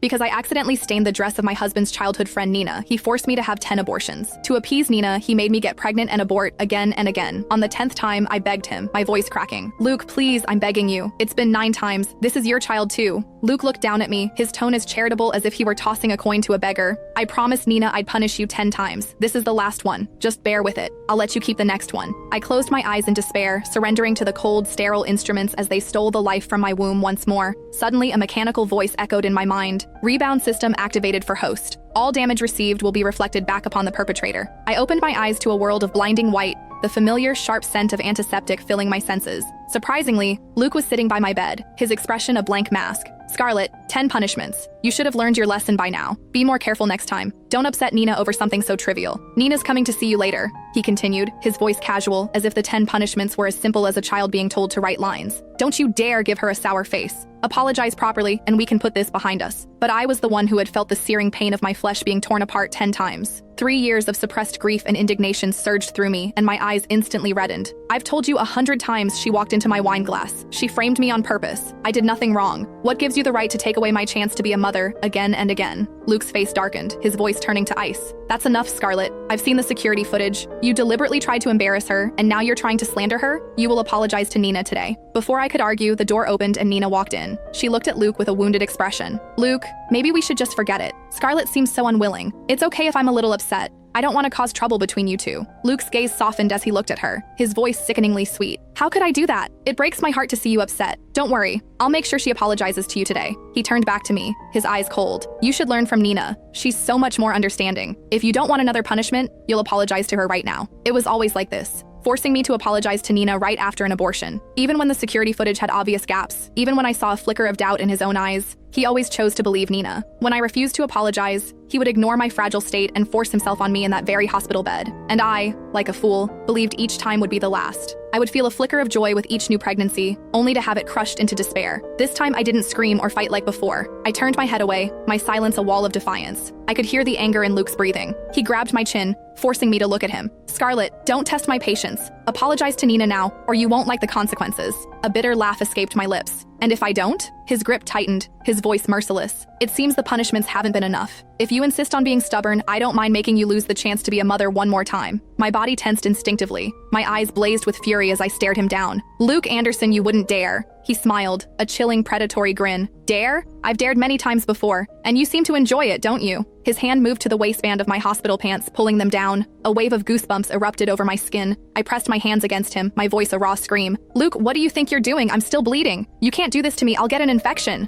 Because I accidentally stained the dress of my husband's childhood friend Nina, he forced me to have 10 abortions. To appease Nina, he made me get pregnant and abort again and again. On the 10th time, I begged him, my voice cracking. Luke, please, I'm begging you. It's been 9 times. This is your child too. Luke looked down at me, his tone as charitable as if he were tossing a coin to a beggar. I promised Nina I'd punish you 10 times. This is the last one. Just bear with it. I'll let you keep the next one. I closed my eyes in despair, surrendering to the cold, sterile instruments as they stole the life from my womb once more. Suddenly, a mechanical voice echoed in my mind. Rebound system activated for host. All damage received will be reflected back upon the perpetrator. I opened my eyes to a world of blinding white, the familiar, sharp scent of antiseptic filling my senses. Surprisingly, Luke was sitting by my bed, his expression a blank mask. Scarlett, 10 punishments. You should have learned your lesson by now. Be more careful next time. Don't upset Nina over something so trivial. Nina's coming to see you later, he continued, his voice casual, as if the 10 punishments were as simple as a child being told to write lines. Don't you dare give her a sour face. Apologize properly, and we can put this behind us. But I was the one who had felt the searing pain of my flesh being torn apart 10 times. 3 years of suppressed grief and indignation surged through me, and my eyes instantly reddened. I've told you 100 times she walked into my wine glass. She framed me on purpose. I did nothing wrong. What gives you the right to take away my chance to be a mother again and again? Luke's face darkened, his voice turning to ice. That's enough, Scarlett. I've seen the security footage. You deliberately tried to embarrass her, and now you're trying to slander her? You will apologize to Nina today. Before I could argue, the door opened and Nina walked in. She looked at Luke with a wounded expression. Luke, maybe we should just forget it. Scarlett seems so unwilling. It's okay if I'm a little upset. I don't want to cause trouble between you two. Luke's gaze softened as he looked at her, his voice sickeningly sweet. How could I do that? It breaks my heart to see you upset. Don't worry. I'll make sure she apologizes to you today. He turned back to me, his eyes cold. You should learn from Nina. She's so much more understanding. If you don't want another punishment, you'll apologize to her right now. It was always like this, forcing me to apologize to Nina right after an abortion. Even when the security footage had obvious gaps, even when I saw a flicker of doubt in his own eyes, he always chose to believe Nina. When I refused to apologize, he would ignore my fragile state and force himself on me in that very hospital bed. And I, like a fool, believed each time would be the last. I would feel a flicker of joy with each new pregnancy, only to have it crushed into despair. This time I didn't scream or fight like before. I turned my head away, my silence a wall of defiance. I could hear the anger in Luke's breathing. He grabbed my chin, forcing me to look at him. Scarlett, don't test my patience. Apologize to Nina now, or you won't like the consequences. A bitter laugh escaped my lips. And if I don't? His grip tightened, his voice merciless. It seems the punishments haven't been enough. If you insist on being stubborn, I don't mind making you lose the chance to be a mother one more time. My body tensed instinctively. My eyes blazed with fury as I stared him down. Luke Anderson, you wouldn't dare. He smiled, a chilling, predatory grin. Dare? I've dared many times before, and you seem to enjoy it, don't you? His hand moved to the waistband of my hospital pants, pulling them down. A wave of goosebumps erupted over my skin. I pressed my hands against him, my voice a raw scream. Luke, what do you think you're doing? I'm still bleeding. You can't do this to me. I'll get an infection.